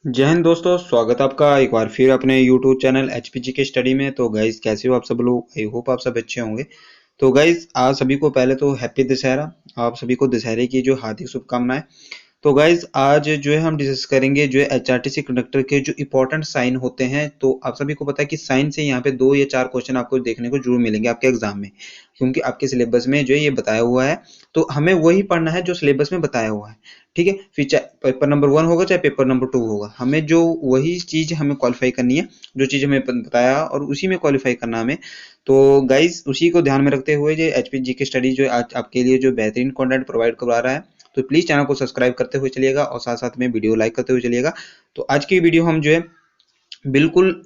जय हिंद दोस्तों, स्वागत है आपका एक बार फिर अपने यूट्यूब चैनल एचपीजी के स्टडी में। तो गाइज कैसे हो आप सब लोग? आई होप आप सब अच्छे होंगे। तो गाइज आज सभी को पहले तो हैप्पी दशहरा। आप सभी को दशहरे की जो हार्दिक शुभकामनाएं। तो गाइज आज जो है हम डिस्कस करेंगे जो है एचआरटीसी कंडक्टर के जो इंपॉर्टेंट साइन होते हैं। तो आप सभी को पता है कि साइन से यहाँ पे 2 या 4 क्वेश्चन आपको देखने को जरूर मिलेंगे आपके एग्जाम में, क्योंकि आपके सिलेबस में जो है ये बताया हुआ है। तो हमें वही पढ़ना है जो सिलेबस में बताया हुआ है। ठीक है, फिर चाहे पेपर नंबर 1 होगा चाहे पेपर नंबर 2 होगा, हमें जो वही चीज हमें क्वालिफाई करनी है, जो चीज हमें बताया और उसी में क्वालिफाई करना हमें। तो गाइज उसी को ध्यान में रखते हुए जो एचपीजी की स्टडी जो आज आपके लिए जो बेहतरीन कंटेंट प्रोवाइड करवा रहा है, तो प्लीज चैनल को सब्सक्राइब करते हुए चलिएगा और साथ साथ में वीडियो लाइक करते हुए चलिएगा। तो आज की वीडियो हम जो है बिल्कुल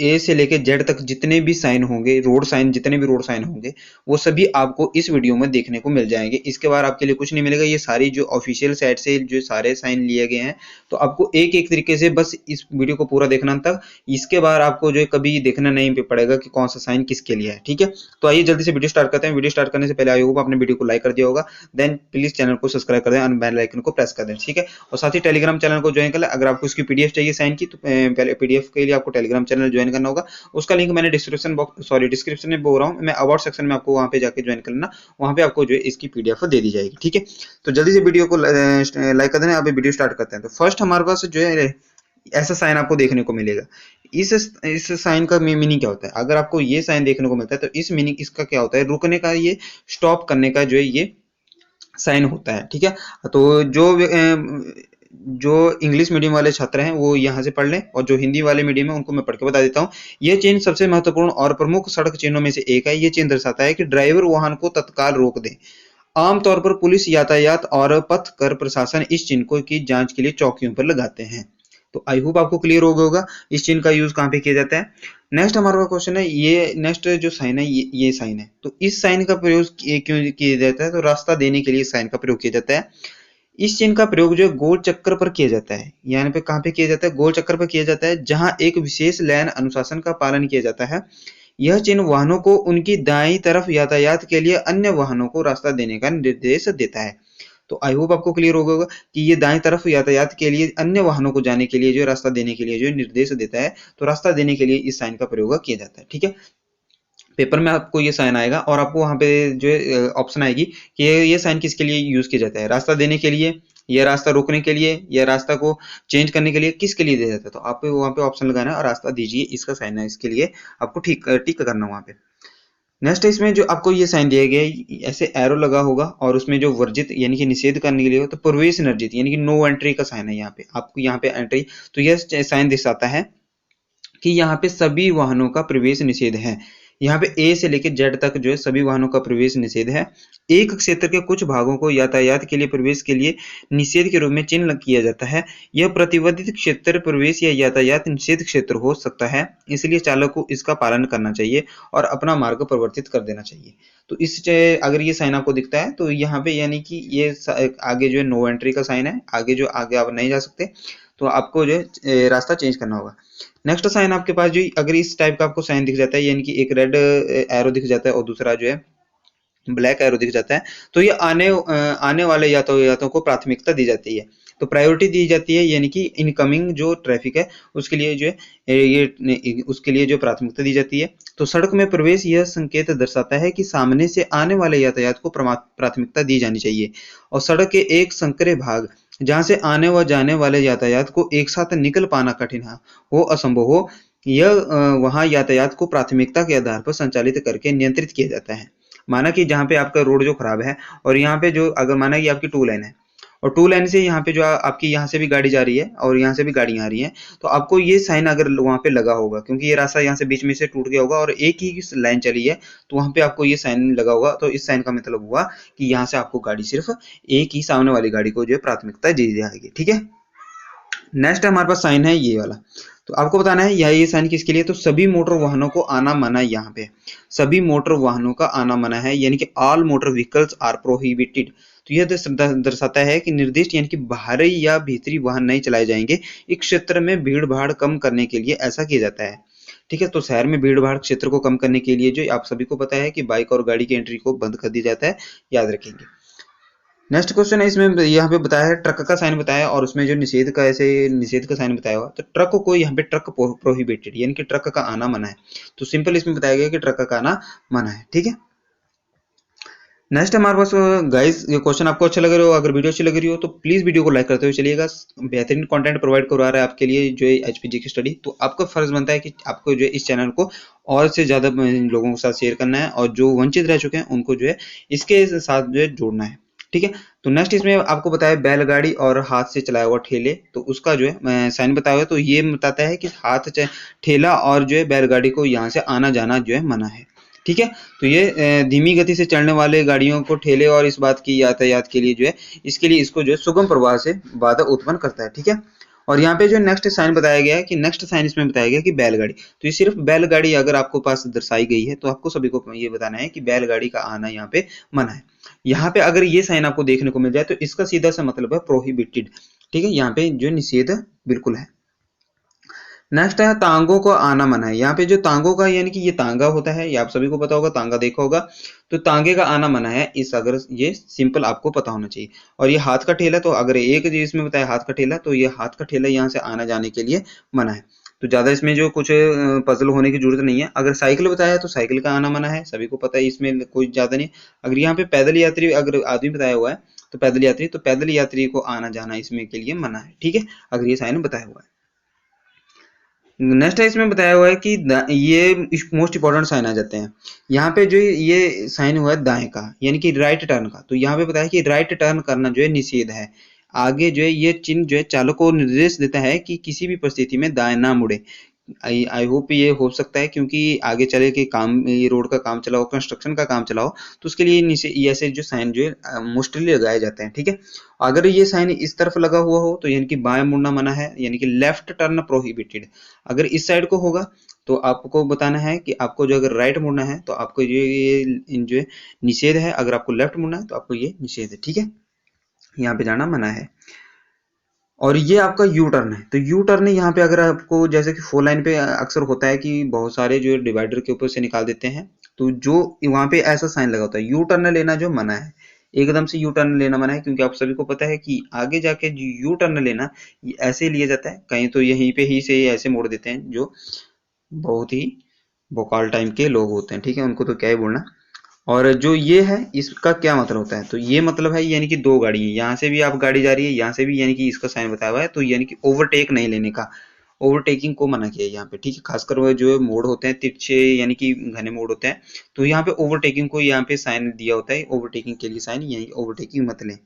ए से लेके जेड तक जितने भी साइन होंगे, रोड साइन, जितने भी रोड साइन होंगे, वो सभी आपको इस वीडियो में देखने को मिल जाएंगे। इसके बाद आपके लिए कुछ नहीं मिलेगा। ये सारी जो ऑफिशियल साइट से जो सारे साइन लिए गए हैं, तो आपको एक एक तरीके से बस इस वीडियो को पूरा देखना तक। इसके बाद आपको जो है कभी देखना नहीं पड़ेगा कि कौन सा साइन किसके लिए है। ठीक है, तो आइए जल्दी से वीडियो स्टार्ट करते हैं। वीडियो स्टार्ट करने से पहले आई होप आपने वीडियो को लाइक कर दिया होगा। देन प्लीज चैनल को सब्सक्राइब कर दें और बेल आइकन को प्रेस कर दें। ठीक है, और साथ ही टेलीग्राम चैनल को ज्वाइन कर लें। अगर आपको इसकी पीडीएफ चाहिए साइन की, तो पहले पीडीएफ के लिए आपको टेलीग्राम चैनल ज्वाइन करना होगा। उसका लिंक मैंने डिस्क्रिप्शन में बोल रहा हूँ मैं, अबाउट सेक्शन में आपको वहां पे जाके ज्वाइन कर लेना। वहां पे आपको जो है इसकी पीडीएफ दे दी जाएगी। ठीक है, तो जल्दी से वीडियो को लाइक कर देना। अभी वीडियो स्टार्ट करते हैं। तो फर्स्ट हमारे पास जो है ऐसा साइन आपको देखने को मिलेगा। इस साइन का मीनिंग क्या होता है? अगर आपको ये साइन देखने को मिलता है तो इस मीनिंग इसका क्या होता है? रुकने का, ये स्टॉप करने का जो है ये साइन होता है। ठीक है, तो जो इंग्लिश मीडियम वाले छात्र हैं वो यहाँ से पढ़ लें, और जो हिंदी वाले मीडियम है उनको मैं पढ़ के बता देता हूँ। ये चिन्ह सबसे महत्वपूर्ण और प्रमुख सड़क चिन्हों में से एक है। ये चिन्ह दर्शाता है कि ड्राइवर वाहन को तत्काल रोक दे। आमतौर पर पुलिस, यातायात और पथ कर प्रशासन इस चिन्ह को की जांच के लिए चौकियों पर लगाते हैं। तो आई होप आपको क्लियर हो गया होगा इस चिन्ह का यूज कहाँ पे किया जाता है। नेक्स्ट हमारा क्वेश्चन है, ये नेक्स्ट जो साइन है ये साइन है। तो इस साइन का प्रयोग क्यों किया जाता है? तो रास्ता देने के लिए साइन का प्रयोग किया जाता है। इस चिन्ह का प्रयोग जो है गोल चक्कर पर किया जाता है। यहाँ पे कहाँ पे किया जाता है? गोल चक्कर पर किया जाता है, जहां एक विशेष लेन अनुशासन का पालन किया जाता है। यह चिन्ह वाहनों को उनकी दाईं तरफ यातायात के लिए अन्य वाहनों को रास्ता देने का निर्देश देता है। तो आई होप आपको क्लियर हो गया होगा कि ये दाएं तरफ यातायात के लिए अन्य वाहनों को जाने के लिए जो रास्ता देने के लिए जो निर्देश देता है। तो रास्ता देने के लिए इस साइन का प्रयोग किया जाता है। ठीक है, पेपर में आपको ये साइन आएगा और आपको वहां पे जो है ऑप्शन आएगी कि ये साइन किसके लिए यूज किया जाता है? रास्ता देने के लिए, या रास्ता रोकने के लिए, या रास्ता को चेंज करने के लिए, किसके लिए दिया जाता है? तो आपको वहां पे ऑप्शन लगाना है और रास्ता दीजिए, इसका साइन है, इसके लिए आपको ठीक टिक करना वहां पे। नेक्स्ट इसमें जो आपको ये साइन दिया गया है, ऐसे एरो लगा होगा और उसमें जो वर्जित यानी कि निषेध करने के लिए हो, तो प्रवेश निर्जित यानी कि नो एंट्री का साइन है। यहाँ पे आपको यहाँ पे एंट्री, तो यह साइन दर्शाता है कि यहाँ पे सभी वाहनों का प्रवेश निषेध है। यहाँ पे ए से लेकर जेड तक जो है सभी वाहनों का प्रवेश निषेध है। एक क्षेत्र के कुछ भागों को यातायात के लिए प्रवेश के लिए निषेध के रूप में चिन्ह किया जाता है। यह प्रतिबंधित क्षेत्र प्रवेश या यातायात निषेध क्षेत्र हो सकता है, इसलिए चालक को इसका पालन करना चाहिए और अपना मार्ग परिवर्तित कर देना चाहिए। तो इस अगर ये साइन आपको दिखता है तो यहाँ पे यानी कि ये आगे जो है नो एंट्री का साइन है। आगे जो आगे आप नहीं जा सकते, तो आपको जो है रास्ता चेंज करना होगा। नेक्स्ट साइन आपके पास जो अगर इस टाइप का आपको साइन दिख जाता है, यानी कि एक रेड एरो दिख जाता है और दूसरा जो है ब्लैक एरो दिख जाता है, तो ये आने वाले यातायातों को प्राथमिकता दी जाती है। तो प्रायोरिटी दी जाती है, यानी कि इनकमिंग जो ट्रैफिक है उसके लिए जो है ये उसके लिए जो प्राथमिकता दी जाती है। तो सड़क में प्रवेश यह संकेत दर्शाता है कि सामने से आने वाले यातायात को प्राथमिकता दी जानी चाहिए, और सड़क के एक संकरे भाग जहां से आने व जाने वाले यातायात को एक साथ निकल पाना कठिन हो, असंभव हो, यह वहां यातायात को प्राथमिकता के आधार पर संचालित करके नियंत्रित किया जाता है। माना कि जहाँ पे आपका रोड जो खराब है और यहाँ पे जो अगर माना कि आपकी टू लाइन है और टू लाइन से यहाँ पे जो आपकी यहाँ से भी गाड़ी जा रही है और यहाँ से भी गाड़ियां आ रही हैं, तो आपको ये साइन अगर वहां पे लगा होगा, क्योंकि ये रास्ता यहाँ से बीच में से टूट गया होगा और एक ही लाइन चली है, तो वहां पे आपको ये साइन लगा होगा। तो इस साइन का मतलब हुआ कि यहाँ से आपको गाड़ी सिर्फ एक ही सामने वाली गाड़ी को जो है प्राथमिकता दी जाएगी। ठीक है, नेक्स्ट हमारे पास साइन है ये वाला। तो आपको बताना है ये साइन किसके लिए? तो सभी मोटर वाहनों को आना मना है। यहाँ पे सभी मोटर वाहनों का आना मना है, यानी कि all motor vehicles are prohibited. तो यह दर्शाता है कि निर्दिष्ट यानी कि बाहरी या भीतरी वाहन नहीं चलाए जाएंगे। इस क्षेत्र में भीड़ भाड़ कम करने के लिए ऐसा किया जाता है। ठीक है, तो शहर में भीड़ भाड़ क्षेत्र को कम करने के लिए जो आप सभी को पता है कि बाइक और गाड़ी की एंट्री को बंद कर दिया जाता है, याद रखेंगे। नेक्स्ट क्वेश्चन है, इसमें यहाँ पे बताया है ट्रक का साइन बताया और उसमें जो निषेध का ऐसे निषेध का साइन बताया हुआ, तो ट्रक को यहाँ पे ट्रक प्रोहिबिटेड यानी कि ट्रक का आना मना है। तो सिंपल इसमें बताया गया कि ट्रक का आना मना है, ठीक है। नेक्स्ट हमारे पास गाइस, ये क्वेश्चन आपको अच्छा लग रहा हो, अगर वीडियो अच्छी लग रही हो तो प्लीज वीडियो को लाइक करते हुए चलिएगा। बेहतरीन कंटेंट प्रोवाइड करवा रहा है आपके लिए जो है एचपीजी की स्टडी, तो आपका फर्ज बनता है कि आपको जो है इस चैनल को और से ज्यादा लोगों के साथ शेयर करना है और जो वंचित रह चुके हैं उनको जो है इसके साथ जो है जोड़ना है, ठीक है। तो नेक्स्ट इसमें आपको बताया बैलगाड़ी और हाथ से चलाया हुआ ठेले, तो उसका जो है साइन बताया हुआ है, तो ये बताता है कि ठेला और जो है बैलगाड़ी को यहाँ से आना जाना जो है मना है, ठीक है। तो ये धीमी गति से चलने वाले गाड़ियों को ठेले और इस बात की यातायात के लिए जो है इसके लिए इसको जो है सुगम प्रवाह से बाधा उत्पन्न करता है, ठीक है। और यहाँ पे जो नेक्स्ट साइन बताया गया है कि नेक्स्ट साइन इसमें बताया गया कि बैलगाड़ी, तो ये सिर्फ बैलगाड़ी अगर आपको पास दर्शाई गई है तो आपको सभी को ये बताना है कि बैलगाड़ी का आना यहाँ पे मना है। यहाँ पे अगर ये साइन आपको देखने को मिल जाए तो इसका सीधा सा मतलब है प्रोहिबिटेड, ठीक है, यहाँ पे जो निषेध बिल्कुल है। नेक्स्ट है तांगों को आना मना है। यहाँ पे जो तांगों का यानी कि ये तांगा होता है, ये आप सभी को पता होगा, तांगा देखा होगा, तो तांगे का आना मना है, इस अगर ये सिंपल आपको पता होना चाहिए। और ये हाथ का ठेला, तो अगर एक जो इसमें बताया हाथ का ठेला, तो ये हाथ का ठेला यहाँ से आना जाने के लिए मना है। तो ज्यादा इसमें जो कुछ पजल होने की जरूरत नहीं है। अगर साइकिल बताया तो साइकिल का आना मना है, सभी को पता है, इसमें कोई ज्यादा नहीं। अगर यहाँ पे पैदल यात्री अगर आदमी बताया हुआ है तो पैदल यात्री, तो पैदल यात्री को आना जाना इसमें के लिए मना है, ठीक है, अगर ये साइन बताया हुआ है। नेक्स्ट है, इसमें बताया हुआ है कि ये मोस्ट इंपॉर्टेंट साइन आ जाते हैं। यहाँ पे जो ये साइन हुआ है दाएं का यानी कि राइट टर्न का, तो यहाँ पे बताया कि राइट टर्न करना जो है निषेध है। आगे जो है ये चिन्ह जो है चालक को निर्देश देता है कि किसी भी परिस्थिति में दाएं ना मुड़े। आई होप ये हो सकता है, क्योंकि आगे चले के काम, ये रोड का काम चला हो, कंस्ट्रक्शन का काम चला हो, तो उसके लिए ये ऐसे जो साइन जो है मोस्टली लगाए जाते हैं, ठीक है। अगर ये साइन इस तरफ लगा हुआ हो तो यानी कि बाएं मुड़ना मना है, यानी कि लेफ्ट टर्न प्रोहिबिटेड। अगर इस साइड को होगा तो आपको बताना है कि आपको जो अगर राइट मुड़ना है तो आपको ये जो है निषेध है, अगर आपको लेफ्ट मुड़ना है तो आपको ये निषेध है, ठीक है, यहाँ पे जाना मना है। और ये आपका यू टर्न है, तो यू टर्न यहाँ पे अगर आपको जैसे कि 4 लाइन पे अक्सर होता है कि बहुत सारे जो डिवाइडर के ऊपर से निकाल देते हैं, तो जो वहां पे ऐसा साइन लगा होता है, यू टर्न लेना जो मना है, एकदम से यू टर्न लेना मना है, क्योंकि आप सभी को पता है कि आगे जाके यू टर्न लेना ये ऐसे लिया जाता है, कहीं तो यहीं पे ही से ऐसे मोड़ देते हैं जो बहुत ही बोकाल टाइम के लोग होते हैं, ठीक है, उनको तो क्या ही बोलना। और जो ये है इसका क्या मतलब होता है, तो ये मतलब है यानी कि दो गाड़ी है, यहाँ से भी आप गाड़ी जा रही है, यहाँ से भी, यानी कि इसका साइन बताया हुआ है, तो यानी कि ओवरटेक नहीं लेने का, ओवरटेकिंग को मना किया है यहाँ पे, ठीक है। खासकर वो जो मोड़ होते हैं तिरछे यानी कि घने मोड़ होते हैं, तो यहाँ पे ओवरटेकिंग को यहाँ पे साइन दिया होता है, ओवरटेकिंग के लिए साइन, यानी ओवरटेकिंग मत लें।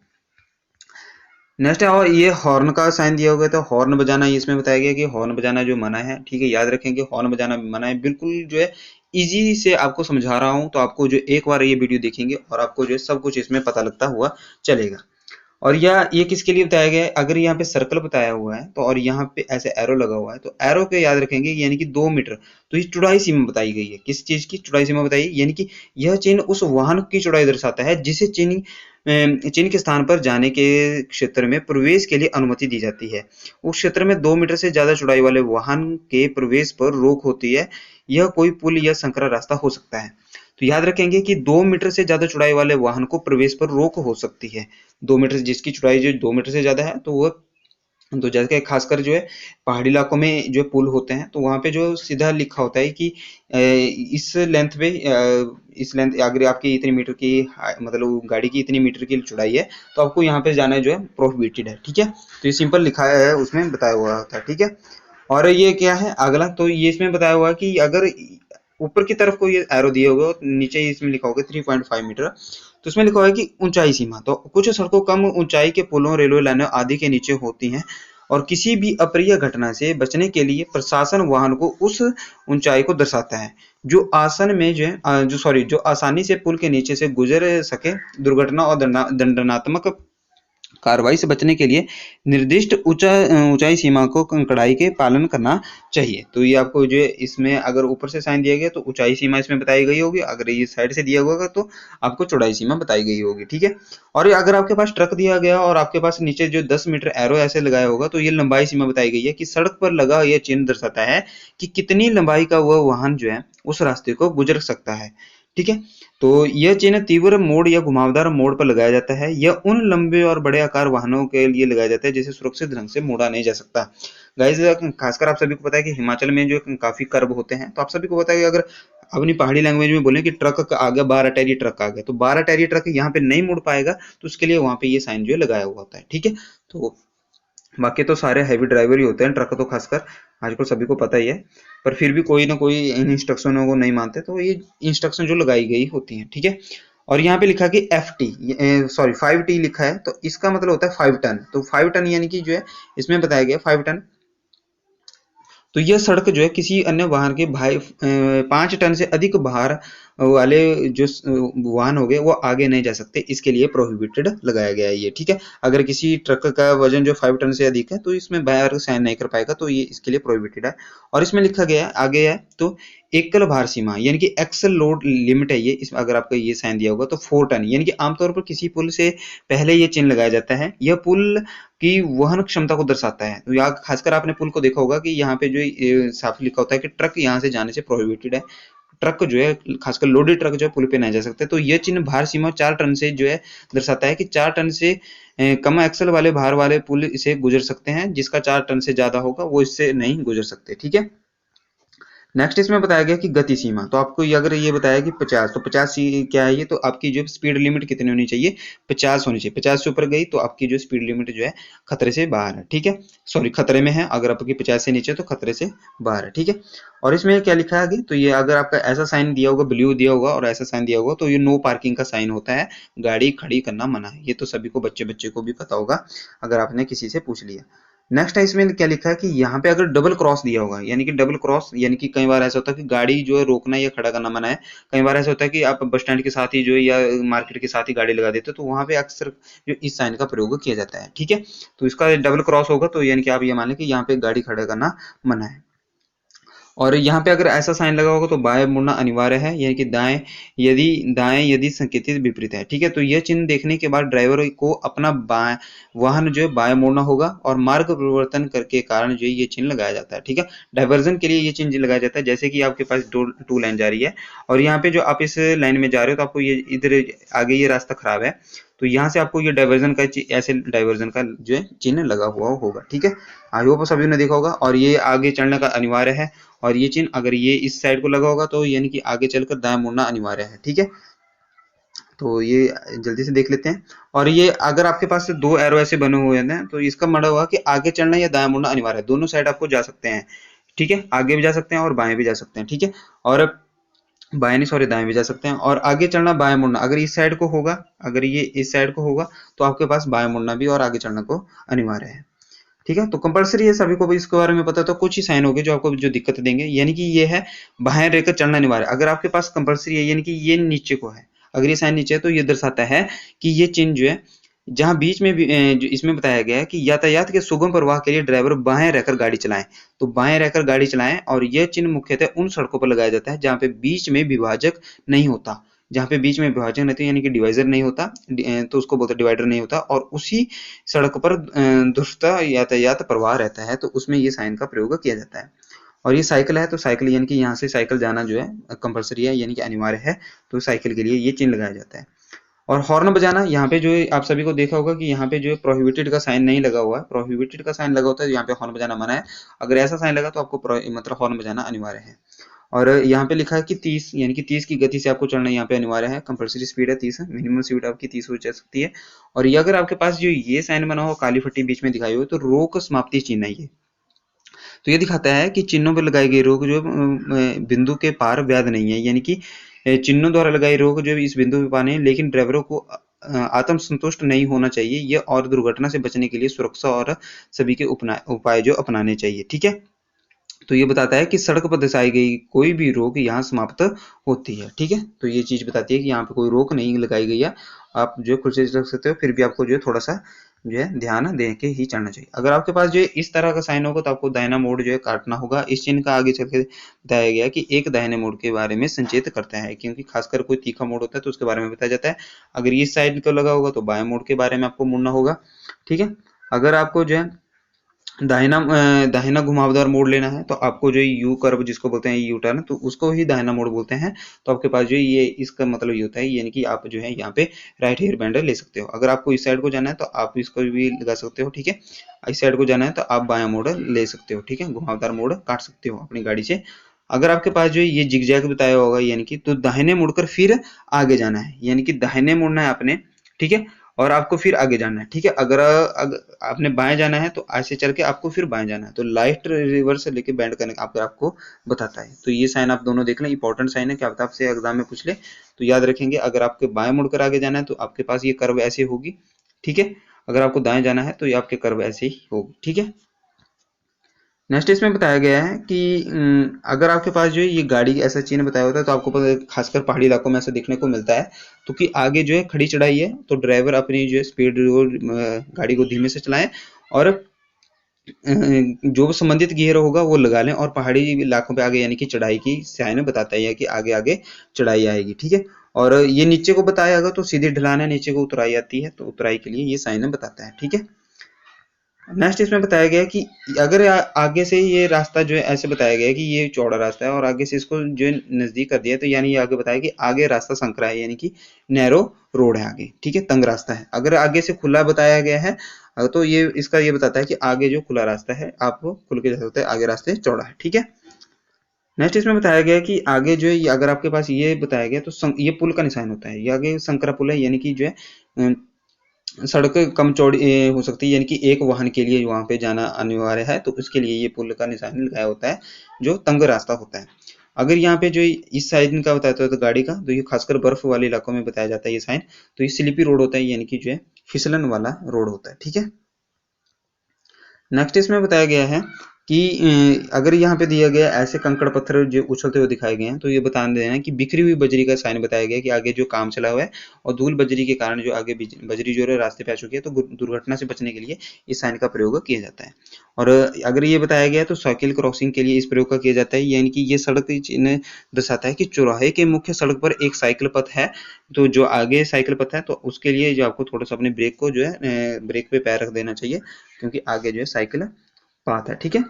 नेक्स्ट है, और ये हॉर्न का साइन दिया हुआ है, तो हॉर्न बजाना इसमें बताया गया कि हॉर्न बजाना जो मना है, ठीक है, याद रखेंगे हॉर्न बजाना मना है, बिल्कुल जो है इजी से आपको समझा रहा हूं, तो आपको जो एक बार ये वीडियो देखेंगे और आपको जो है सब कुछ इसमें पता लगता हुआ चलेगा। और ये किसके लिए बताया गया है, अगर यहाँ पे सर्कल बताया हुआ है तो और यहाँ पे ऐसे एरो लगा हुआ है, तो एरो के याद रखेंगे यानी कि 2 मीटर, तो ये चौड़ाई सीमा बताई गई है, किस चीज की चौड़ाई सीमा बताई, यानी कि यह चिन्ह उस वाहन की चौड़ाई दर्शाता है जिसे चिन्ह के स्थान पर जाने के क्षेत्र में प्रवेश के लिए अनुमति दी जाती है। उस क्षेत्र में 2 मीटर से ज्यादा चौड़ाई वाले वाहन के प्रवेश पर रोक होती है। यह कोई पुल या संकरा रास्ता हो सकता है। तो याद रखेंगे कि 2 मीटर से ज्यादा चौड़ाई वाले वाहन को प्रवेश पर रोक हो सकती है। 2 मीटर, जिसकी चौड़ाई जो 2 मीटर से ज्यादा है, तो वह, तो जैसे खासकर जो है पहाड़ी इलाकों में जो पुल होते हैं, तो वहां पे जो सीधा लिखा होता है कि इस लेंथ पे इस लेंथ अगर आपकी इतनी मीटर की मतलब गाड़ी की इतनी मीटर की चौड़ाई है, तो आपको यहाँ पे जाना जो है प्रोहिबिटेड है, ठीक है। तो ये सिंपल लिखा है, उसमें बताया हुआ होता है, ठीक है। और ये क्या है अगला, तो ये इसमें बताया हुआ है कि अगर ऊपर की तरफ कोई एरो दिए होगा, नीचे इसमें लिखा होगा 3.5 मीटर, तो इसमें लिखा हुआ है कि ऊंचाई सीमा, तो कुछ सड़कों कम ऊंचाई के पुलों, रेलवे लाइनों आदि के नीचे होती हैं, और किसी भी अप्रिय घटना से बचने के लिए प्रशासन वाहन को उस ऊंचाई को दर्शाता है जो आसन में जो है जो आसानी से पुल के नीचे से गुजर सके। दुर्घटना और दंडात्मक कार्रवाई से बचने के लिए निर्दिष्ट ऊंचाई सीमा को कड़ाई के पालन करना चाहिए। तो ये आपको जो है इसमें अगर ऊपर से साइन दिया गया तो ऊंचाई सीमा इसमें बताई गई होगी, अगर ये साइड से दिया होगा तो आपको चौड़ाई सीमा बताई गई होगी, ठीक है। और अगर आपके पास ट्रक दिया गया और आपके पास नीचे जो 10 मीटर एरो ऐसे लगाया होगा, तो ये लंबाई सीमा बताई गई है कि सड़क पर लगा यह चिन्ह दर्शाता है कि कितनी लंबाई का वह वाहन जो है उस रास्ते को गुजर सकता है, ठीक है। तो यह चिन्ह तीव्र मोड़ या घुमावदार मोड़ पर लगाया जाता है। यह उन लंबे और बड़े आकार वाहनों के लिए लगाया जाता है जिसे सुरक्षित ढंग से मोड़ा नहीं जा सकता। गाइस, खासकर आप सभी को पता है कि हिमाचल में जो काफी कर्व होते हैं, तो आप सभी को पता है कि अगर अपनी पहाड़ी लैंग्वेज में बोले कि ट्रक आ गया, 12 टायरी ट्रक आ गया, तो 12 टायरी ट्रक यहाँ पे नहीं मुड़ पाएगा, तो उसके लिए वहां पे ये साइन जो है लगाया हुआ होता है। ठीक है। तो बाकी तो सारे हैवी ड्राइवर ही होते हैं, ट्रक तो खासकर आजकल सभी को पता ही है, पर फिर भी कोई ना कोई इन इंस्ट्रक्शनों को नहीं मानते, तो ये इंस्ट्रक्शन जो लगाई गई होती हैं। ठीक है। और यहाँ पे लिखा कि FT, सॉरी 5T लिखा है, तो इसका मतलब होता है 5 टन। तो 5 टन यानी कि जो है इसमें बताया गया 5 टन। तो यह सड़क जो है किसी अन्य वाहन के 5 टन से अधिक भार वाले जो वाहन हो गए वो आगे नहीं जा सकते, इसके लिए प्रोहिबिटेड लगाया गया है ये। ठीक है। अगर किसी ट्रक का वजन जो 5 टन से अधिक है, तो इसमें बाहर साइन नहीं कर पाएगा, तो ये इसके लिए प्रोहिबिटेड है। और इसमें लिखा गया है आगे है, तो एकल भार सीमा यानी कि एक्सल लोड लिमिट है ये, इसमें अगर आपको ये साइन दिया होगा तो 4 टन, यानी कि आमतौर पर किसी पुल से पहले ये चिन्ह लगाया जाता है। यह पुल की वहन क्षमता को दर्शाता है। तो यहाँ खासकर आपने पुल को देखा होगा कि यहाँ पे जो साफ लिखा होता है कि ट्रक यहाँ से जाने से प्रोहिबिटेड है, ट्रक जो है खासकर लोडेड ट्रक जो है पुल पे नहीं जा सकते। तो यह चिन्ह भार सीमा 4 टन से जो है दर्शाता है कि 4 टन से कम एक्सल वाले भार वाले पुल इसे गुजर सकते हैं, जिसका 4 टन से ज्यादा होगा वो इससे नहीं गुजर सकते। ठीक है। नेक्स्ट इसमें बताया गया कि गति सीमा, तो आपको अगर ये बताया कि 50, तो 50 क्या है ये, तो आपकी जो स्पीड लिमिट कितनी होनी चाहिए, 50 होनी चाहिए। 50 से ऊपर गई तो आपकी जो स्पीड लिमिट जो है खतरे से बाहर है। ठीक है। सॉरी, खतरे में है। अगर आपकी 50 से नीचे तो खतरे से बाहर है। ठीक है। और इसमें क्या लिखा है आगे, तो ये अगर आपका ऐसा साइन दिया होगा, ब्लू दिया होगा और ऐसा साइन दिया होगा, तो ये नो पार्किंग का साइन होता है, गाड़ी खड़ी करना मना है। ये तो सभी को, बच्चे बच्चे को भी पता होगा अगर आपने किसी से पूछ लिया। नेक्स्ट है इसमें क्या लिखा है कि यहाँ पे अगर डबल क्रॉस दिया होगा, यानी कि डबल क्रॉस यानी कि कई बार ऐसा होता है कि गाड़ी जो है रोकना या खड़ा करना मना है। कई बार ऐसा होता है कि आप बस स्टैंड के साथ ही जो है या मार्केट के साथ ही गाड़ी लगा देते हो, तो वहां पे अक्सर जो इस साइन का प्रयोग किया जाता है। ठीक है। तो इसका डबल क्रॉस होगा, तो यानी कि आप ये मान लें कि यहाँ पे गाड़ी खड़ा करना मना है। और यहाँ पे अगर ऐसा साइन लगा होगा तो बाएं मुड़ना अनिवार्य है, यानी कि दाएं यदि संकेतित विपरीत है। ठीक है। तो यह चिन्ह देखने के बाद ड्राइवर को अपना बाएं वाहन जो है बाएं मोड़ना होगा, और मार्ग परिवर्तन करके कारण जो है ये चिन्ह लगाया जाता है। ठीक है। डाइवर्जन के लिए ये चिन्ह लगाया जाता है, जैसे कि आपके पास टू लाइन जा रही है और यहाँ पे जो आप इस लाइन में जा रहे हो, तो आपको ये इधर आगे ये रास्ता खराब है, तो यहाँ से आपको ये डाइवर्जन का ऐसे डाइवर्जन का जो है चिन्ह लगा हुआ होगा। ठीक है। आई होप सभी ने देखा होगा। और ये आगे चढ़ने का अनिवार्य है, और ये चिन्ह अगर ये इस साइड को लगा होगा तो यानी कि आगे चलकर दाएं मुड़ना अनिवार्य है। ठीक है। तो ये जल्दी से देख लेते हैं। और ये अगर आपके पास दो एरो ऐसे बने हुए हैं, तो इसका मतलब हुआ कि आगे चलना या दाएं मुड़ना अनिवार्य है, दोनों साइड आपको जा सकते हैं। ठीक है। आगे भी जा सकते हैं और बाएं भी जा सकते हैं। ठीक है। और बाएं नहीं, सॉरी, दाएं भी जा सकते हैं। और आगे चलना बाएं मुड़ना अगर इस साइड को होगा, अगर ये इस साइड को होगा, तो आपके पास बाएं मुड़ना भी और आगे चलना को अनिवार्य है। ठीक है। तो कंपलसरी है, सभी को भी इसके बारे में पता है। तो कुछ ही साइन होंगे जो आपको जो दिक्कत देंगे, यानी कि ये है बाएं रहकर चलना अनिवार्य। अगर आपके पास कंपलसरी है, यानी कि ये नीचे को है, अगर ये साइन नीचे है, तो ये दर्शाता है कि ये चिन्ह जो है जहां बीच में भी जो इसमें बताया गया है कि यातायात के सुगम प्रवाह के लिए ड्राइवर बाएं रहकर गाड़ी चलाएं, तो बाएं रहकर गाड़ी चलाएं। और यह चिन्ह मुख्यतः उन सड़कों पर लगाया जाता है जहां पे बीच में विभाजक नहीं होता, जहां पे बीच में विभाजक नहीं होता यानी कि डिवाइजर नहीं होता, तो उसको बोलते डिवाइडर नहीं होता, और उसी सड़क पर दुष्ट यातायात प्रवाह रहता है, तो उसमें ये साइन का प्रयोग किया जाता है। और ये साइकिल है, तो साइकिल यानी कि यहाँ से साइकिल जाना जो है कंपलसरी है, यानी कि अनिवार्य है, तो साइकिल के लिए ये चिन्ह लगाया जाता है। और हॉर्न बजाना, यहाँ पे जो है आप सभी को देखा होगा कि यहाँ पे जो है प्रोहिबिटेड का साइन नहीं लगा हुआ है, प्रोहिबिटेड का साइन लगा होता है, यहाँ पे हॉर्न बजाना मना है। अगर ऐसा साइन लगा तो आपको मतलब हॉर्न बजाना अनिवार्य है। और यहाँ पे लिखा है कि 30, यानी कि 30 की गति से आपको चढ़ना यहाँ पे अनिवार्य है। कंपलसरी स्पीड है 30, मिनिमम स्पीड आपकी 30 हो जा सकती है। और ये अगर आपके पास जो ये साइन बना हो, काली पट्टी बीच में दिखाई हो, तो रोक समाप्ति चिन्ह है ये। तो ये दिखाता है कि चिन्हों पर लगाई गई रोक जो बिंदु के पार वैध नहीं है, यानी कि चिन्हों द्वारा लगाई रोक जो इस बिंदु पे पाने, लेकिन ड्राइवरों को आत्म संतुष्ट नहीं होना चाहिए ये, और दुर्घटना से बचने के लिए सुरक्षा और सभी के उपाय जो अपनाने चाहिए। ठीक है। तो ये बताता है कि सड़क पर दर्शाई गई कोई भी रोक यहाँ समाप्त होती है। ठीक है। तो ये चीज बताती है कि यहाँ पे कोई रोक नहीं लगाई गई है, आप जो खुद से रख सकते हो, फिर भी आपको जो है थोड़ा सा जो है ध्यान दे के ही चलना चाहिए। अगर आपके पास जो है इस तरह का साइन होगा, तो आपको दाहिना मोड़ जो है काटना होगा। इस चिन्ह का आगे चल के बताया गया कि एक दाहिने मोड़ के बारे में संचेत करता है, क्योंकि खासकर कोई तीखा मोड़ होता है तो उसके बारे में बताया जाता है। अगर इस साइड को लगा होगा तो बाएं मोड़ के बारे में आपको मुड़ना होगा। ठीक है। अगर आपको जो है दाहिना घुमावदार मोड़ लेना है तो आपको जो यू कर्व जिसको बोलते हैं यू टर्न, तो उसको ही दाहिना मोड़ बोलते हैं। तो आपके पास जो ये इसका मतलब ये होता है, यानी कि आप जो है यहाँ पे राइट हेयर बैंड ले सकते हो। अगर आपको इस साइड को जाना है तो आप इसको भी लगा सकते हो, ठीक है। इस साइड को जाना है तो आप बायां मोड़ ले सकते हो, ठीक है, घुमावदार मोड़ काट सकते हो अपनी गाड़ी से। अगर आपके पास जो ये जिगजैग बताया होगा, यानी कि तो दाहिने मुड़कर फिर आगे जाना है, यानी कि दाहिने मुड़ना है आपने, ठीक है, और आपको फिर आगे जाना है, ठीक है। अगर आपने बाएं जाना है तो ऐसे चल के आपको फिर बाएं जाना है, तो लाइट रिवर्स लेके बैंड करने आपको बताता है। तो ये साइन आप दोनों देख लें, इंपॉर्टेंट साइन है, क्या पता आपसे एग्जाम में पूछ ले, तो याद रखेंगे। अगर आपके बाएं मुड़कर आगे जाना है तो आपके पास ये कर्व ऐसे होगी, ठीक है। अगर आपको दाएं जाना है तो ये आपके कर्व ऐसे ही होगी, ठीक है। नेक्स्ट इसमें बताया गया है कि अगर आपके पास जो है ये गाड़ी ऐसा चिन्ह बताया होता है, तो आपको पता है खासकर पहाड़ी इलाकों में ऐसा देखने को मिलता है, तो कि आगे जो है खड़ी चढ़ाई है तो ड्राइवर अपनी जो है स्पीड गाड़ी को धीमे से चलाएं, और जो संबंधित गियर होगा वो लगा लें, और पहाड़ी इलाकों पे आगे यानी कि चढ़ाई की साइन बताता है कि आगे आगे चढ़ाई आएगी, ठीक है। और ये नीचे को बताया अगर तो सीधी ढलान है, नीचे को उतराई आती है, तो उतराई के लिए ये साइन बताता है, ठीक है। नेक्स्ट इसमें बताया गया है कि अगर आगे से ये रास्ता जो है ऐसे बताया गया है कि ये चौड़ा रास्ता है और आगे से इसको जो है नजदीक कर दिया, तो यानी ये आगे बताया कि आगे रास्ता संकरा है, यानी कि नैरो रोड है आगे, ठीक है, तंग रास्ता है। अगर आगे से खुला बताया गया है तो ये इसका ये बताता है कि आगे जो खुला रास्ता है आप खुल के जा सकते हैं, आगे रास्ते चौड़ा है, ठीक है। नेक्स्ट इसमें बताया गया है कि आगे जो है अगर आपके पास ये बताया गया तो ये पुल का निशान होता है, ये आगे संकरा पुल है, यानी कि जो है सड़क कम चौड़ी हो सकती है, यानी कि एक वाहन के लिए वहां पे जाना अनिवार्य है, तो उसके लिए ये पुल का निशान लगाया होता है जो तंग रास्ता होता है। अगर यहाँ पे जो इस साइड का बताया तो गाड़ी का, तो ये खासकर बर्फ वाले इलाकों में बताया जाता है ये साइन, तो ये स्लिपी रोड होता है, यानी कि जो है फिसलन वाला रोड होता है, ठीक है। नेक्स्ट इसमें बताया गया है कि अगर यहाँ पे दिया गया ऐसे कंकड़ पत्थर जो उछलते हुए दिखाए गए हैं, तो ये बता देना है कि बिखरी हुई बजरी का साइन बताया गया है कि आगे जो काम चला हुआ है, और धूल बजरी के कारण जो आगे बजरी जो है रास्ते पे आ चुकी है, तो दुर्घटना से बचने के लिए इस साइन का प्रयोग किया जाता है। और अगर ये बताया गया तो साइकिल क्रॉसिंग के लिए इस प्रयोग का किया जाता है, यानी कि ये सड़क चिन्ह दर्शाता है कि चौराहे के मुख्य सड़क पर एक साइकिल पथ है, तो जो आगे साइकिल पथ है तो उसके लिए जो आपको थोड़ा सा अपने ब्रेक को जो है ब्रेक पे पैर रख देना चाहिए, क्योंकि आगे जो है साइकिल पाथ है, ठीक है।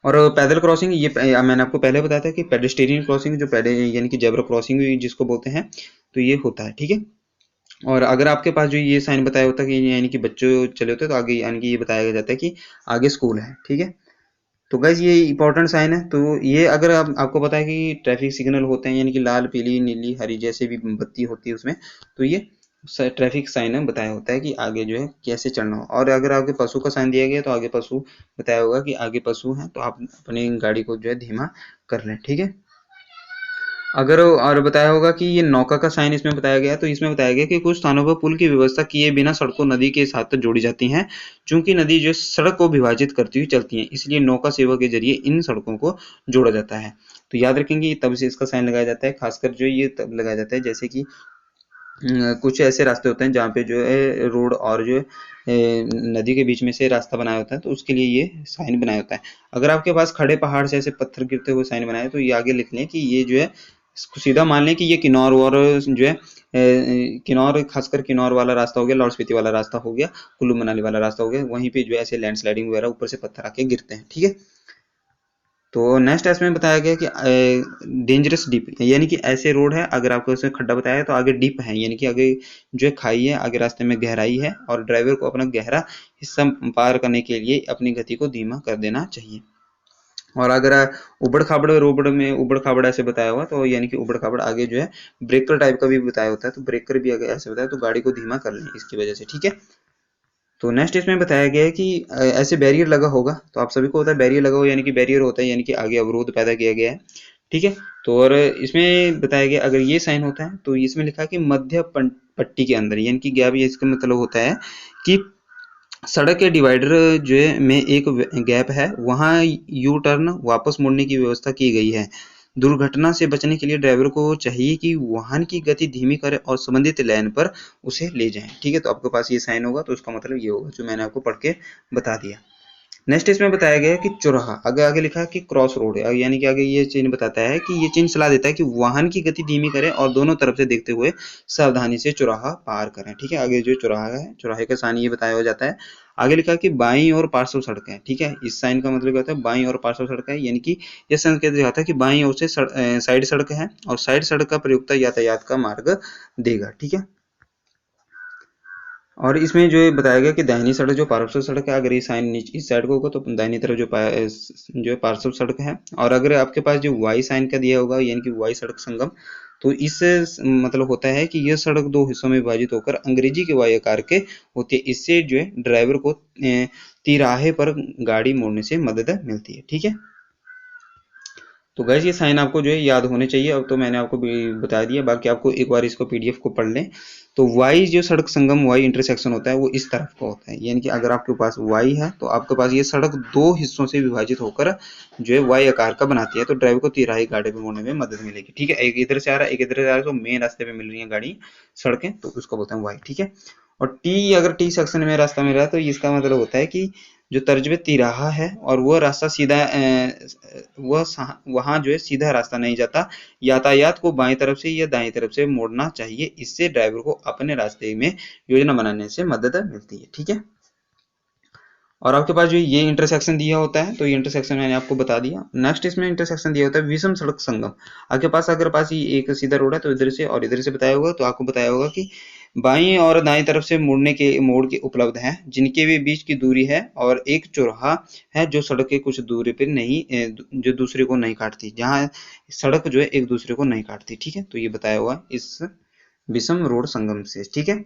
और पैदल क्रॉसिंग ये मैंने आपको पहले बताया था कि पेडेस्टेरियन क्रॉसिंग जो यानी कि जेब्रा क्रॉसिंग जिसको बोलते हैं, तो ये होता है, ठीक है। और अगर आपके पास जो ये साइन बताया होता है कि यानी कि बच्चों चले होते हैं, तो आगे यानी कि ये बताया जाता है कि आगे स्कूल है, ठीक है। तो गाइज ये इंपॉर्टेंट साइन है। तो ये अगर आपको पता है कि ट्रैफिक सिग्नल होते हैं, यानी कि लाल पीली नीली हरी जैसे भी बत्ती होती है उसमें, तो ये ट्रैफिक साइन है बताया होता है कि आगे जो है कैसे चलना हो। और अगर आगे पशु का साइन दिया गया तो आगे पशु बताया होगा कि आगे पशु है, तो आप अपनी गाड़ी को जो है धीमा कर लें, ठीक है। अगर और बताया होगा कि ये नौका का साइन इसमें बताया गया, तो इसमें बताया गया कि कुछ स्थानों पर पुल की व्यवस्था किए बिना सड़कों नदी के साथ जोड़ी जाती हैं, चूंकि नदी जो सड़क को विभाजित करती हुई चलती है, इसलिए नौका सेवा के जरिए इन सड़कों को जोड़ा जाता है। तो याद रखेंगे तब से इसका साइन लगाया जाता है, खासकर जो ये तब लगाया जाता है जैसे कि कुछ ऐसे रास्ते होते हैं जहाँ पे जो है रोड और जो नदी के बीच में से रास्ता बनाया होता है, तो उसके लिए ये साइन बनाया होता है। अगर आपके पास खड़े पहाड़ से ऐसे पत्थर गिरते हुए साइन बनाए, तो ये आगे लिख लें कि ये जो है सीधा मान लें कि ये किन्नौर और जो है किन्नौर, खासकर किन्नौर वाला रास्ता हो गया, लाहौल स्पीति वाला रास्ता हो गया, कुल्लू मनाली वाला रास्ता हो गया, वहीं पे जो है ऐसे लैंडस्लाइडिंग वगैरह ऊपर से पत्थर आके गिरते हैं, ठीक है। तो नेक्स्ट इसमें बताया गया कि डेंजरस डिप, यानी कि ऐसे रोड है अगर आपको उसमें खड्डा बताया है तो आगे डिप है, यानी कि आगे जो है खाई है, आगे रास्ते में गहराई है, और ड्राइवर को अपना गहरा हिस्सा पार करने के लिए अपनी गति को धीमा कर देना चाहिए। और अगर उबड़ खाबड़ रोबड़ में उबड़ खाबड़ ऐसे बताया हुआ, तो यानी कि उबड़ खाबड़ आगे जो है ब्रेकर टाइप का भी बताया होता है, तो ब्रेकर भी अगर ऐसे बताया तो गाड़ी को धीमा कर लें इसकी वजह से, ठीक है। तो नेक्स्ट इसमें बताया गया है कि ऐसे बैरियर लगा होगा, तो आप सभी को होता है बैरियर लगा हो, यानी कि बैरियर होता है यानी कि आगे अवरोध पैदा किया गया है, ठीक है। तो और इसमें बताया गया अगर ये साइन होता है तो इसमें लिखा है कि मध्य पट्टी के अंदर, यानी कि गैप, ये इसका मतलब होता है कि सड़क के डिवाइडर जो है में एक गैप है, वहां यू टर्न वापस मुड़ने की व्यवस्था की गई है। दुर्घटना से बचने के लिए ड्राइवर को चाहिए कि वाहन की गति धीमी करे और संबंधित लेन पर उसे ले जाएं, ठीक है। तो आपके पास ये साइन होगा तो उसका मतलब ये होगा जो मैंने आपको पढ़ के बता दिया। नेक्स्ट इसमें बताया गया है कि चौराहा, आगे आगे लिखा है कि क्रॉस रोड है, यानी कि आगे ये चिन्ह बताता है कि ये चिन्ह सलाह देता है कि वाहन की गति धीमी करें और दोनों तरफ से देखते हुए सावधानी से चौराहा पार करें। ठीक है, आगे जो चौराहा है, चौराहे का साइन ये बताया हो जाता है। आगे लिखा है कि बाईं और पार्श्व सड़क है। ठीक है, इस साइन का मतलब क्या होता है, बाईं और पार्श्व सड़क है, यानी कि यह संकेत दिखाता है कि बाईं ओर से साइड सड़क है और साइड सड़क का प्रयुक्त यातायात का मार्ग देगा। ठीक है, और इसमें जो बताया गया कि दाहिनी सड़क जो पार्श्व सड़क है, अगर ये साइन नीचे इस साइड को होगा तो दाहिनी तरफ जो पार्श्व सड़क है, और अगर आपके पास जो वाई साइन का दिया होगा यानी कि वाई सड़क संगम, तो इससे मतलब होता है कि यह सड़क दो हिस्सों में विभाजित होकर अंग्रेजी के वाई आकार के होती है। इससे जो है ड्राइवर को तिराहे पर गाड़ी मोड़ने से मदद मिलती है। ठीक है, तो गैस ये साइन आपको जो है याद होने चाहिए। अब तो मैंने आपको बता दिया, बाकी आपको एक बार इसको पीडीएफ को पढ़ लें। तो वाई जो सड़क संगम वाई इंटरसेक्शन होता है वो इस तरफ का होता है, यानी कि अगर आपके पास वाई है तो आपके पास ये सड़क दो हिस्सों से विभाजित होकर जो है वाई आकार का बनाती है, तो ड्राइवर को तिराही गाड़ी पे मोड़ने में मदद मिलेगी। ठीक है, एक इधर से आ रहा है एक इधर से आ रहा है, तो मेन रास्ते पे मिल रही है गाड़ी सड़कें, तो उसको बोलते हैं वाई। ठीक है, और टी, अगर टी सेक्शन में रास्ता मिल रहा है तो इसका मतलब होता है कि जो तर्ज में तिराहा है और वह रास्ता सीधा वहां जो है सीधा रास्ता नहीं जाता, यातायात को बाएं तरफ से या दाएं तरफ से मोड़ना चाहिए। इससे ड्राइवर को अपने रास्ते में योजना बनाने से मदद मिलती है। ठीक है, और आपके पास जो ये इंटरसेक्शन दिया होता है, तो ये इंटरसेक्शन मैंने आपको बता दिया। नेक्स्ट इसमें इंटरसेक्शन दिया होता है विषम सड़क संगम। आपके पास अगर पास ये एक सीधा रोड है तो इधर से और इधर से बताया होगा, तो आपको बताया होगा कि बाईं और दाईं तरफ से मोड़ के उपलब्ध हैं, जिनके भी बीच की दूरी है, और एक चौराहा है जो सड़क के कुछ दूरी पर नहीं जो दूसरे को नहीं काटती, जहाँ सड़क जो है एक दूसरे को नहीं काटती। ठीक है, तो ये बताया हुआ इस विषम रोड संगम से। ठीक है,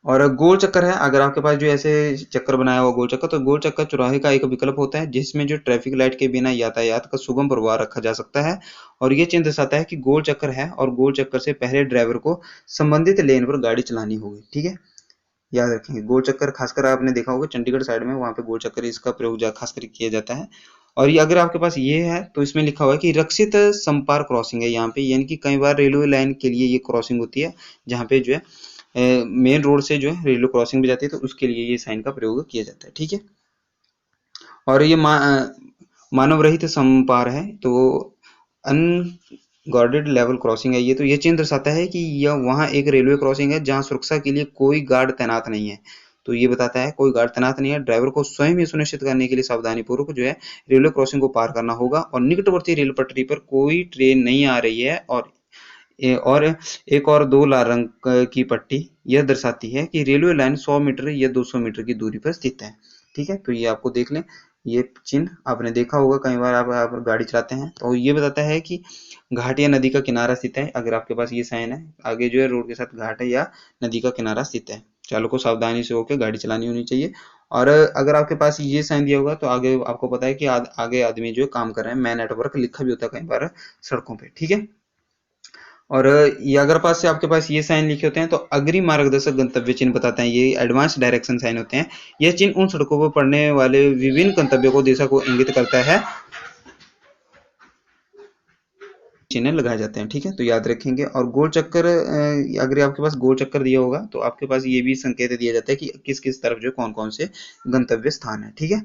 और गोल चक्कर है, अगर आपके पास जो ऐसे चक्कर बनाया हुआ गोल चक्कर, तो गोल चक्कर चौराहे का एक विकल्प होता है जिसमें जो ट्रैफिक लाइट के बिना यातायात का सुगम प्रवाह रखा जा सकता है, और ये चिन्ह दर्शाता है कि गोल चक्कर है और गोल चक्कर से पहले ड्राइवर को संबंधित लेन पर गाड़ी चलानी होगी। ठीक है, याद रखेंगे गोल चक्कर, खासकर आपने देखा होगा चंडीगढ़ साइड में, वहां पे गोल चक्कर इसका प्रयोग खासकर किया जाता है। और ये अगर आपके पास ये है तो इसमें लिखा हुआ है कि रक्षित संपार क्रॉसिंग है यहाँ पे, यानी कि कई बार रेलवे लाइन के लिए ये क्रॉसिंग होती है, जहाँ पे जो है मेन रोड से जो है रेलवे क्रॉसिंग भी जाती है, तो उसके लिए ये साइन का प्रयोग किया जाता है। ठीक है, और ये मानव रहित संपार है, तो अनगार्डेड लेवल क्रॉसिंग है ये, तो ये चिन्ह दर्शाता है कि यह वहाँ एक रेलवे क्रॉसिंग है जहाँ सुरक्षा के लिए कोई गार्ड तैनात नहीं है। तो ये बताता है कोई गार्ड तैनात नहीं है, ड्राइवर को स्वयं ही सुनिश्चित करने के लिए सावधानी पूर्वक जो है रेलवे क्रॉसिंग को पार करना होगा, और निकटवर्ती रेल पटरी पर कोई ट्रेन नहीं आ रही है, और एक और दो लाल रंग की पट्टी यह दर्शाती है कि रेलवे लाइन 100 मीटर या 200 मीटर की दूरी पर स्थित है। ठीक है, तो ये आपको देख लें, ये चिन्ह आपने देखा होगा कई बार आप गाड़ी चलाते हैं, तो ये बताता है कि घाट या नदी का किनारा स्थित है। अगर आपके पास ये साइन है, आगे जो है रोड के साथ घाट है या नदी का किनारा स्थित है, चालक को सावधानी से होकर गाड़ी चलानी होनी चाहिए। और अगर आपके पास ये साइन दिया होगा तो आगे आपको पता है कि आगे आदमी जो काम कर रहे हैं, मैन नेटवर्क लिखा भी होता है कई बार सड़कों पे। ठीक है, और ये अगर पास से आपके पास ये साइन लिखे होते हैं तो अग्रिम मार्गदर्शक गंतव्य चिन्ह बताते हैं, ये एडवांस डायरेक्शन साइन होते हैं। यह चिन्ह उन सड़कों पर पड़ने वाले विभिन्न गंतव्यों को दिशा को इंगित करता है, चिन्ह लगाए जाते हैं। ठीक है, तो याद रखेंगे। और गोल चक्कर, अगर आपके पास गोल चक्कर दिया होगा तो आपके पास ये भी संकेत दिया जाता है कि किस किस तरफ जो कौन कौन से गंतव्य स्थान है। ठीक है,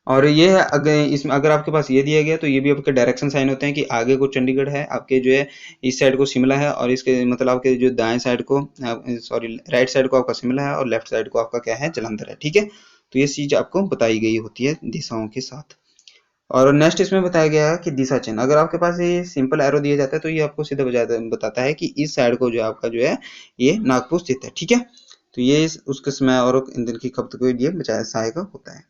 और ये है अगर इसमें अगर आपके पास ये दिया गया तो ये भी आपके डायरेक्शन साइन होते हैं कि आगे को चंडीगढ़ है, आपके जो है इस साइड को शिमला है, और इसके मतलब आपके जो दाएं साइड को सॉरी राइट साइड को आपका शिमला है और लेफ्ट साइड को आपका क्या है जलंधर है। ठीक है, तो ये चीज आपको बताई गई होती है दिशाओं के साथ। और नेक्स्ट इसमें बताया गया है कि दिशा चिन्ह, अगर आपके पास ये सिंपल एरो दिया जाता है तो ये आपको सीधा बताता है कि इस साइड को जो आपका जो है ये नागपुर स्थित है। ठीक है, तो ये उसके समय और ईंधन की खपत के लिए बचाया सहायक होता है।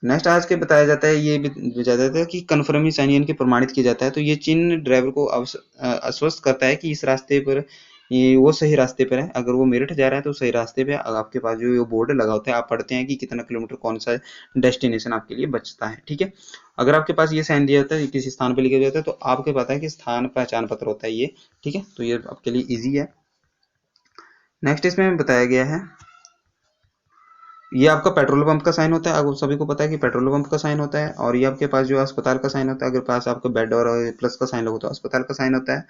नेक्स्ट आज के बताया जाता है, ये भी बताया जाता है कि कन्फर्मिंग साइन यानी कि प्रमाणित किया जाता है, तो ये चिन्ह ड्राइवर को आश्वस्त करता है कि इस रास्ते पर ये वो सही रास्ते पर है। अगर वो मेरठ जा रहा है तो सही रास्ते पे आपके पास जो बोर्ड लगा होता है, आप पढ़ते हैं कि कितना किलोमीटर कौन सा डेस्टिनेशन आपके लिए बचता है। ठीक है, अगर आपके पास ये साइन दिया जाता है किसी स्थान पर लिखा जाता है तो आपको पता है कि स्थान पहचान पत्र होता है ये। ठीक है, तो ये आपके लिए ईजी है। नेक्स्ट इसमें बताया गया है, ये आपका पेट्रोल पंप का साइन होता है, अब सभी को पता है कि पेट्रोल पंप का साइन होता है। और ये आपके पास जो अस्पताल का साइन होता है, अगर पास आपका बेड और प्लस का साइन लगा तो अस्पताल का साइन होता है।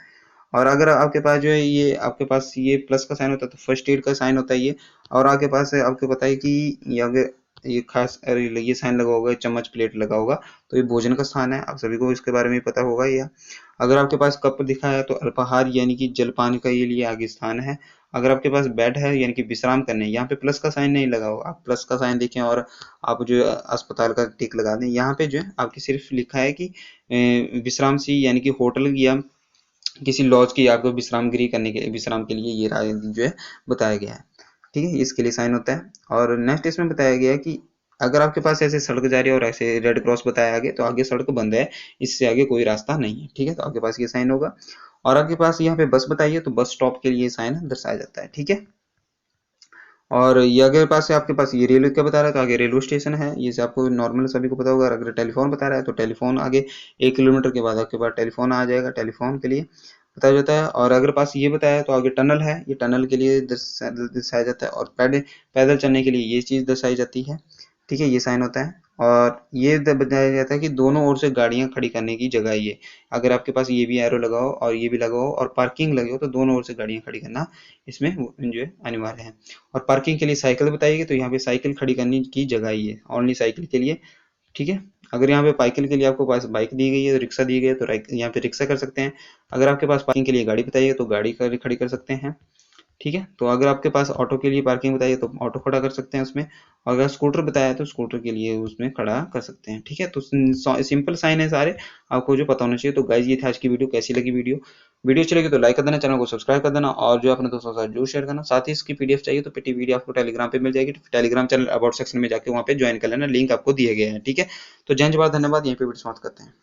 और अगर आपके पास जो है ये आपके पास ये प्लस का साइन होता है तो फर्स्ट एड का साइन होता है ये। और आपके पास आपको पता है कि ये ये खास अरे ये साइन लगा होगा, चम्मच प्लेट लगा होगा, तो ये भोजन का स्थान है। आप सभी को इसके बारे में पता होगा। या अगर आपके पास कप दिखा है तो अल्पाहार यानी कि जलपान का ये लिए आगे स्थान है। अगर आपके पास बेड है यानी कि विश्राम करने, यहाँ पे प्लस का साइन नहीं लगा होगा, आप प्लस का साइन देखें और आप जो है अस्पताल का टिक लगा दें। यहाँ पे जो है आपकी सिर्फ लिखा है कि विश्राम सी यानी कि होटल या किसी लॉज की आपको विश्राम गृह करने के लिए, विश्राम के लिए ये जो है बताया गया है। ठीक है, इसके लिए साइन होता है। और नेक्स्ट इसमें बताया गया है कि अगर आपके पास ऐसे सड़क जा रही है और ऐसे रेड क्रॉस बताया आगे, तो आगे सड़क बंद है, इससे आगे कोई रास्ता नहीं है। ठीक है, तो आपके पास ये साइन होगा। और आपके पास यहाँ पे बस बताइए तो बस स्टॉप के लिए साइन दर्शाया जाता है। ठीक है, और ये अगर पास है आपके पास ये रेलवे का बता रहा है तो आगे रेलवे स्टेशन है, ये से आपको नॉर्मल सभी को पता होगा। अगर टेलीफोन बता रहा है तो टेलीफोन आगे 1 किलोमीटर के बाद आपके पास टेलीफोन आ जाएगा, टेलीफोन के लिए बताया जाता है। और अगर पास ये बताया तो आगे टनल है, ये टनल के लिए दर्शाया जाता है। और पैदल चलने के लिए ये चीज़ दर्शाई जाती है। ठीक है, ये साइन होता है। और ये बताया जाता है कि दोनों ओर से गाड़ियां खड़ी करने की जगह ये, अगर आपके पास ये भी एरो लगा हो और ये भी लगा हो और पार्किंग लगे हो, तो दोनों ओर से गाड़ियां खड़ी करना इसमें जो है अनिवार्य है। और पार्किंग के लिए साइकिल बताइए तो यहाँ पे साइकिल खड़ी करने की जगह ही है, ओनली साइकिल के लिए। ठीक है, अगर यहाँ पे साइकिल के लिए आपको पास बाइक दी गई है तो रिक्शा दी गई है तो यहाँ पे रिक्शा कर सकते हैं। अगर आपके पास पार्किंग के लिए गाड़ी बताइए तो गाड़ी खड़ी कर सकते हैं। ठीक है, तो अगर आपके पास ऑटो के लिए पार्किंग बताइए तो ऑटो खड़ा कर सकते हैं उसमें। और अगर स्कूटर बताया तो स्कूटर के लिए उसमें खड़ा कर सकते हैं। ठीक है, तो सिंपल साइन है सारे, आपको जो पता होना चाहिए। तो गाइज ये थी आज की वीडियो। कैसी लगी वीडियो? वीडियो अच्छी लगी तो लाइक कर देना, चैनल को सब्सक्राइब कर देना, और जो अपने दोस्तों के साथ जरूर शेयर करना। साथ ही इसकी पीडीएफ चाहिए तो पीडीएफ आपको टेलीग्राम पे मिल जाएगी। टेलीग्राम चैनल अबाउट सेक्शन में जाके वहाँ पे ज्वाइन कर लेना, लिंक आपको दिए गए हैं। ठीक है, तो जय जवाहर, धन्यवाद। यहीं पे वीडियो समाप्त करते हैं।